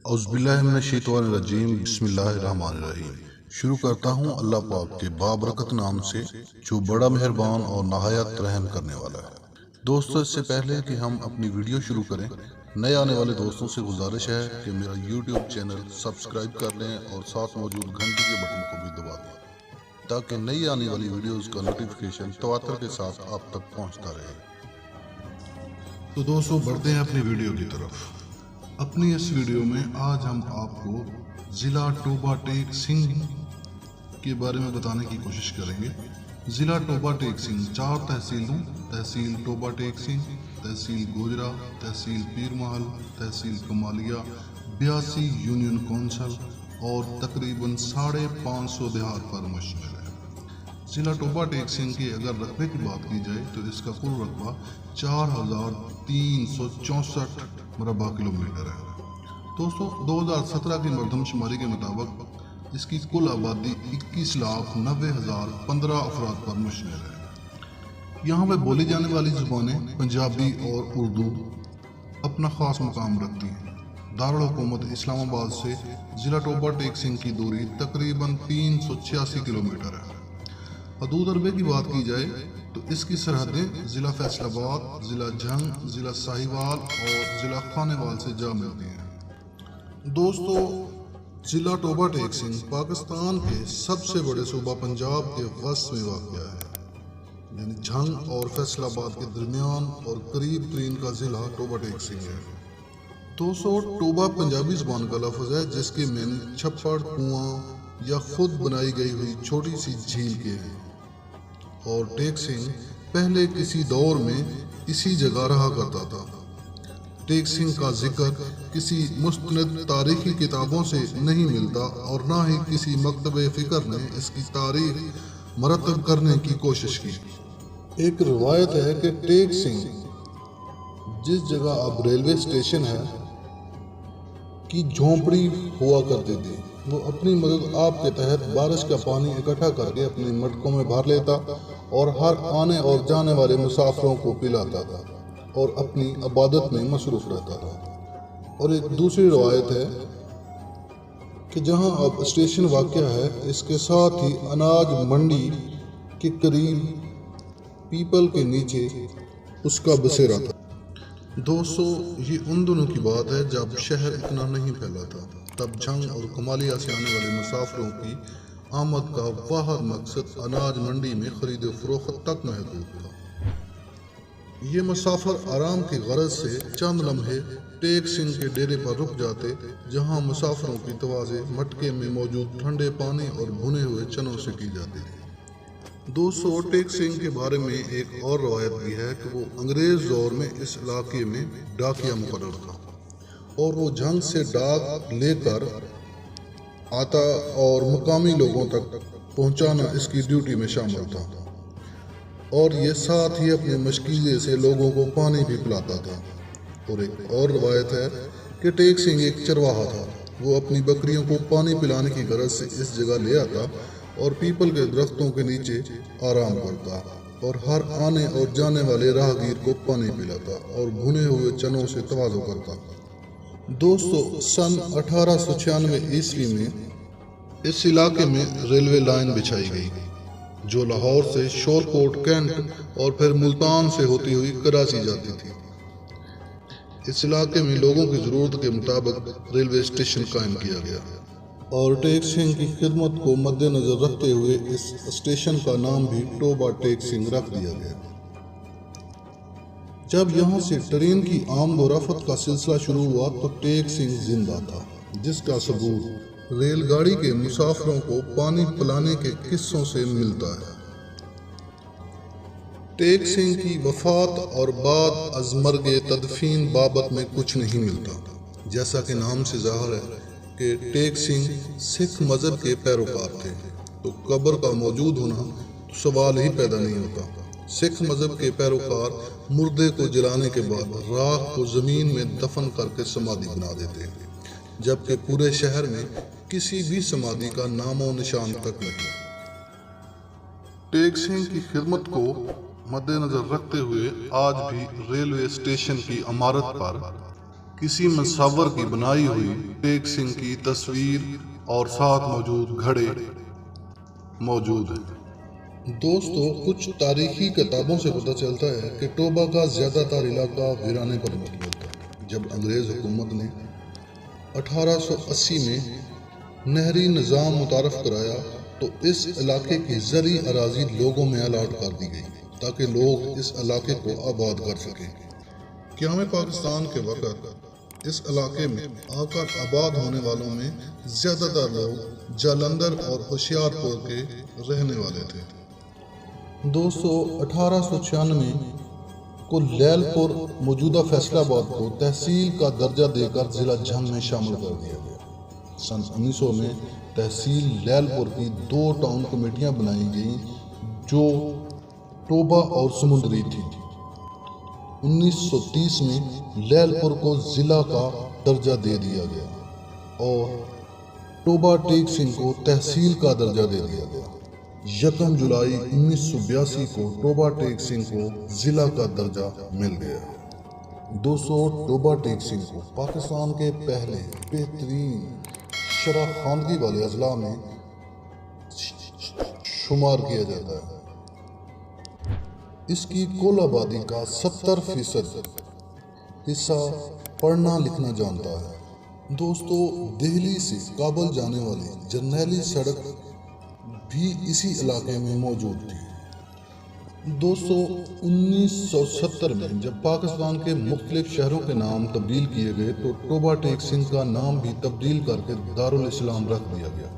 اعوذ باللہ من الشیطان الرجیم، بسم اللہ الرحمن الرحیم۔ شروع کرتا ہوں اللہ پاک کے بابرکت نام سے جو بڑا مہربان اور نہایت رحم کرنے والا ہے۔ دوستو، اس سے پہلے کہ ہم اپنی ویڈیو شروع کریں، نئے آنے والے دوستوں سے گزارش ہے کہ میرا یوٹیوب چینل سبسکرائب کر لیں اور ساتھ موجود گھنٹی کے بٹن کو بھی دبا دیں تاکہ نئی آنے والی ویڈیوز کا نوٹیفیکیشن تواتر کے ساتھ آپ تک پہنچتا رہے۔ تو دوستو، بڑھتے ہیں اپنی ویڈیو کی طرف۔ اپنی اس ویڈیو میں آج ہم آپ کو ضلع ٹوبہ ٹیک سنگھ کے بارے میں بتانے کی کوشش کریں گے۔ ضلع ٹوبہ ٹیک سنگھ 4 تحصیلوں، تحصیل ٹوبہ ٹیک سنگھ، تحصیل گوجرا، تحصیل پیر محل، تحصیل کمالیہ، 82 یونین کونسل اور تقریباً 550 دیہات پر مشتمل ہے۔ ضلع ٹوبہ ٹیک سنگھ کے اگر رقبے کی بات کی جائے تو اس کا کل رقبہ 4364 مربع کلومیٹر ہے۔ دوستو، 2017 کی مردم شماری کے مطابق اس کی کل آبادی 21,90,015 افراد پر مشتمل ہے۔ یہاں پہ بولی جانے والی زبانیں پنجابی اور اردو اپنا خاص مقام رکھتی ہیں۔ دارالحکومت اسلام آباد سے ضلع ٹوبہ ٹیک سنگھ کی دوری تقریباً 386 کلومیٹر ہے۔ حدود عربے کی بات کی جائے تو اس کی سرحدیں ضلع فیصل آباد، ضلع جھنگ، ضلع ساہیوال اور ضلع خانیوال سے جا ملتی ہیں۔ دوستو، ضلع ٹوبہ ٹیک سنگھ پاکستان کے سب سے بڑے صوبہ پنجاب کے وسط میں واقع ہے، یعنی جھنگ اور فیصل آباد کے درمیان، اور قریب ترین کا ضلع ٹوبہ ٹیک سنگھ ہے۔ دوستو، ٹوبہ پنجابی زبان کا لفظ ہے جس کے معنی چھپڑ، کنواں یا خود بنائی گئی ہوئی چھوٹی سی جھیل کے ہیں، اور ٹیک سنگھ پہلے کسی دور میں اسی جگہ رہا کرتا تھا۔ ٹیک سنگھ کا ذکر کسی مستند تاریخی کتابوں سے نہیں ملتا اور نہ ہی کسی مکتب فکر نے اس کی تاریخ مرتب کرنے کی کوشش کی۔ ایک روایت ہے کہ ٹیک سنگھ جس جگہ اب ریلوے اسٹیشن ہے کی جھونپڑی ہوا کرتی تھی، وہ اپنی مدد آپ کے تحت بارش کا پانی اکٹھا کر کے اپنے مٹکوں میں بھر لیتا اور ہر آنے اور جانے والے مسافروں کو پلاتا تھا اور اپنی عبادت میں مصروف رہتا تھا۔ اور ایک دوسری روایت ہے کہ جہاں اب اسٹیشن واقع ہے اس کے ساتھ ہی اناج منڈی کے قریب پیپل کے نیچے اس کا بسیرا تھا۔ دوستو، یہ ان دنوں کی بات ہے جب شہر اتنا نہیں پھیلا تھا۔ تب جھنگ اور کمالیہ سے آنے والے مسافروں کی آمد کا واحد مقصد اناج منڈی میں خرید و فروخت تک محدود تھا۔ یہ مسافر آرام کی غرض سے چند لمحے ٹیک سنگھ کے ڈیرے پر رک جاتے، جہاں مسافروں کی توازے مٹکے میں موجود ٹھنڈے پانی اور بھنے ہوئے چنوں سے کی جاتی تھی۔ دوستو، ٹیک سنگھ کے بارے میں ایک اور روایت بھی ہے کہ وہ انگریز دور میں اس علاقے میں ڈاکیا مقرر تھا اور وہ جھنگ سے ڈاک لے کر آتا اور مقامی لوگوں تک پہنچانا اس کی ڈیوٹی میں شامل تھا، اور یہ ساتھ ہی اپنے مشکیزے سے لوگوں کو پانی بھی پلاتا تھا۔ اور ایک اور روایت ہے کہ ٹیک سنگھ ایک چرواہا تھا، وہ اپنی بکریوں کو پانی پلانے کی غرض سے اس جگہ لے آتا اور پیپل کے درختوں کے نیچے آرام کرتا اور ہر آنے اور جانے والے راہگیر کو پانی پلاتا اور بھنے ہوئے چنوں سے تواضع کرتا۔ دوستو، سن 1896 عیسوی میں اس علاقے میں ریلوے لائن بچھائی گئی جو لاہور سے شورکوٹ، کینٹ اور پھر ملتان سے ہوتی ہوئی کراچی جاتی تھی۔ اس علاقے میں لوگوں کی ضرورت کے مطابق ریلوے اسٹیشن قائم کیا گیا اور ٹیک سنگھ کی خدمت کو مد نظر رکھتے ہوئے اس اسٹیشن کا نام بھی ٹوبہ ٹیک سنگھ رکھ دیا گیا۔ جب یہاں سے ٹرین کی آمد و رفت کا سلسلہ شروع ہوا تو ٹیک سنگھ زندہ تھا، جس کا ثبوت ریل گاڑی کے مسافروں کو پانی پلانے کے قصوں سے ملتا ہے۔ ٹیک سنگھ کی وفات اور بعد از مرگ تدفین بابت میں کچھ نہیں ملتا، جیسا کہ نام سے ظاہر ہے کہ ٹیک سنگھ سکھ مذہب کے پیروکار تھے، تو قبر کا موجود ہونا سوال ہی پیدا نہیں ہوتا۔ سکھ مذہب کے پیروکار مردے کو جلانے کے بعد راکھ کو زمین میں دفن کر کے سمادھی بنا دیتے ہیں، جبکہ پورے شہر میں کسی بھی سمادھی کا نام و نشان تک نہیں۔ ٹیک سنگھ کی خدمت کو مد نظر رکھتے ہوئے آج بھی ریلوے اسٹیشن کی عمارت پر کسی مصور کی بنائی ہوئی ٹیک سنگھ کی تصویر اور ساتھ موجود گھڑے موجود ہیں۔ دوستو، کچھ تاریخی کتابوں سے پتہ چلتا ہے کہ ٹوبا کا زیادہ تر علاقہ ویرانے پر مشتمل تھا۔ جب انگریز حکومت نے 1880 میں نہری نظام متعارف کرایا تو اس علاقے کی زرعی اراضی لوگوں میں الاٹ کر دی گئی تاکہ لوگ اس علاقے کو آباد کر سکیں۔ قیام پاکستان کے وقت اس علاقے میں آ کر آباد ہونے والوں میں زیادہ تر لوگ جالندھر اور ہوشیار پور کے رہنے والے تھے۔ دوستو، 1896 کو لیل پور موجودہ فیصل آباد کو تحصیل کا درجہ دے کر ضلع جھنگ میں شامل کر دیا گیا۔ سن 1900 میں تحصیل لیل پور کی 2 ٹاؤن کمیٹیاں بنائی گئیں جو ٹوبا اور سمندری تھی۔ 1930 میں لیل پور کو ضلع کا درجہ دے دیا گیا اور ٹوبا ٹیک سنگھ کو تحصیل کا درجہ دے دیا گیا۔ 1 جولائی 1982 کو ٹوبا ٹیک سنگھ کو ضلع کا درجہ مل گیا۔ ٹوبا ٹیک سنگھ کو پاکستان کے پہلے بہترین شرح خواندگی والے اضلاع میں شمار کیا جاتا ہے۔ اس کی کل آبادی کا 70% حصہ پڑھنا لکھنا جانتا ہے۔ دوستو، دہلی سے کابل جانے والی جرنیلی سڑک بھی اسی علاقے میں موجود تھی۔ دوستو، 1970 میں جب پاکستان کے مختلف شہروں کے نام تبدیل کیے گئے تو ٹوبا ٹیک سنگھ کا نام بھی تبدیل کر کے دارالاسلام رکھ دیا گیا،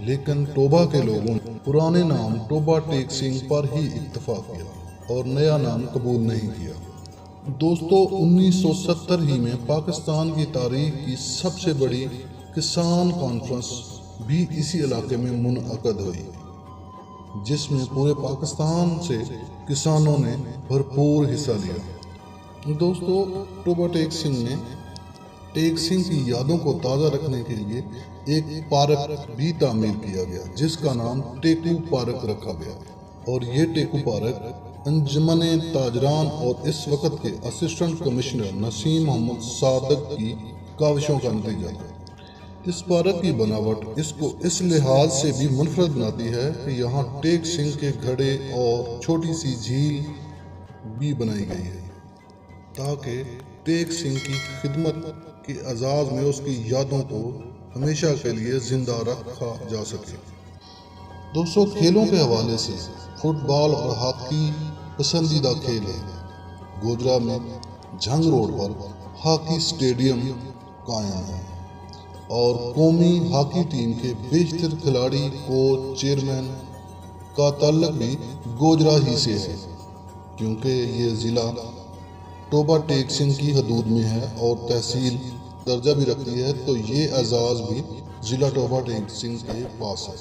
لیکن ٹوبا کے لوگوں نے پرانے نام ٹوبا ٹیک سنگھ پر ہی اکتفا کیا اور نیا نام قبول نہیں کیا۔ دوستو، 1970 ہی میں پاکستان کی تاریخ کی سب سے بڑی کسان کانفرنس بھی اسی علاقے میں منعقد ہوئی، جس میں پورے پاکستان سے کسانوں نے بھرپور حصہ لیا۔ دوستو، ٹوبا ٹیک سنگھ نے ٹیک سنگھ کی یادوں کو تازہ رکھنے کے لیے ایک پارک بھی تعمیر کیا گیا جس کا نام ٹیکو پارک رکھا گیا، اور یہ ٹیکو پارک انجمن تاجران اور اس وقت کے اسسٹنٹ کمشنر نسیم محمد صادق کی کاوشوں کا نتیجہ تھا۔ اس پارک کی بناوٹ اس کو اس لحاظ سے بھی منفرد بناتی ہے کہ یہاں ٹیک سنگھ کے گھڑے اور چھوٹی سی جھیل بھی بنائی گئی ہے تاکہ ٹیک سنگھ کی خدمت کے اعزاز میں اس کی یادوں کو ہمیشہ کے لیے زندہ رکھا جا سکے۔ دوستو، کھیلوں کے حوالے سے فٹ بال اور ہاکی پسندیدہ کھیل ہے۔ گوجرا میں جھنگ روڈ پر ہاکی اسٹیڈیم قائم ہے اور قومی ہاکی ٹیم کے بیشتر کھلاڑی، کوچ، چیئرمین کا تعلق بھی گوجرا ہی سے ہے۔ کیونکہ یہ ضلع ٹوبا ٹیک سنگھ کی حدود میں ہے اور تحصیل درجہ بھی رکھتی ہے تو یہ اعزاز بھی ضلع ٹوبا ٹیک سنگھ کے پاس ہے۔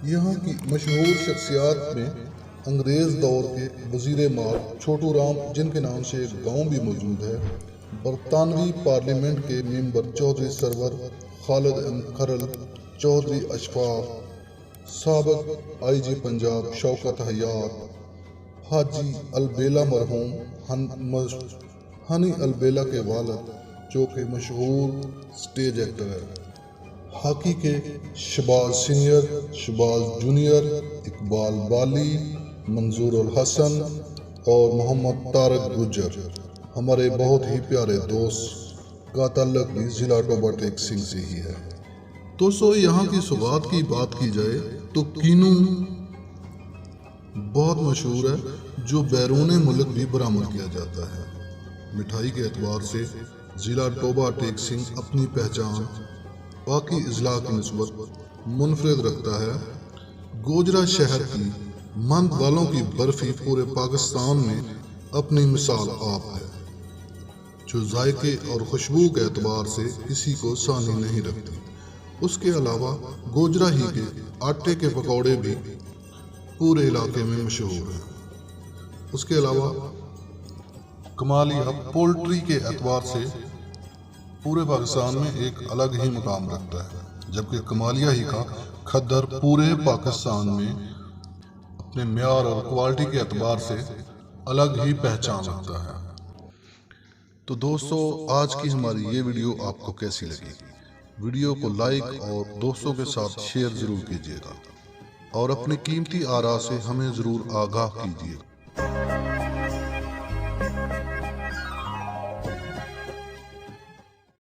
یہاں کی مشہور شخصیات میں انگریز دور کے وزیر مال چھوٹو رام، جن کے نام سے ایک گاؤں بھی موجود ہے، برطانوی پارلیمنٹ کے ممبر چودھری سرور خالد احمد کھرل، چودھری اشفاق، سابق آئی جی پنجاب شوکت حیات، حاجی البیلا مرحوم ہنی البیلا کے والد جو کہ مشہور سٹیج ایکٹر ہے، ہاکی کے شہباز سینئر، شہباز جونیئر، اقبال بالی، منظور الحسن اور محمد طارق گجر، ہمارے بہت ہی پیارے دوست کا تعلق بھی ضلع ٹوبا ٹیک سنگھ سے ہی ہے۔ دوستو، یہاں کی سوغات کی بات کی جائے تو کینو بہت مشہور ہے جو بیرون ملک بھی برآمد کیا جاتا ہے۔ مٹھائی کے اعتبار سے ضلع ٹوبا ٹیک سنگھ اپنی پہچان باقی اضلاع کی نسبت منفرد رکھتا ہے۔ گوجرا شہر کی مند والوں کی برفی پورے پاکستان میں اپنی مثال آپ ہے، جو ذائقے اور خوشبو کے اعتبار سے کسی کو ثانی نہیں رکھتی۔ اس کے علاوہ گوجرا ہی کے آٹے کے پکوڑے بھی پورے علاقے میں مشہور ہیں۔ اس کے علاوہ کمالیہ پولٹری کے اعتبار سے پورے پاکستان میں ایک الگ ہی مقام رکھتا ہے، جبکہ کمالیہ ہی کا کھدر پورے پاکستان میں اپنے معیار اور کوالٹی کے اعتبار سے الگ ہی پہچان رکھتا ہے۔ تو دوستو آج کی ہماری یہ ویڈیو آپ کو کیسی لگی؟ ویڈیو کو لائک اور دوستوں کے ساتھ شیئر ضرور کیجیے گا اور اپنی قیمتی آراء سے ہمیں ضرور آگاہ کیجیے گا۔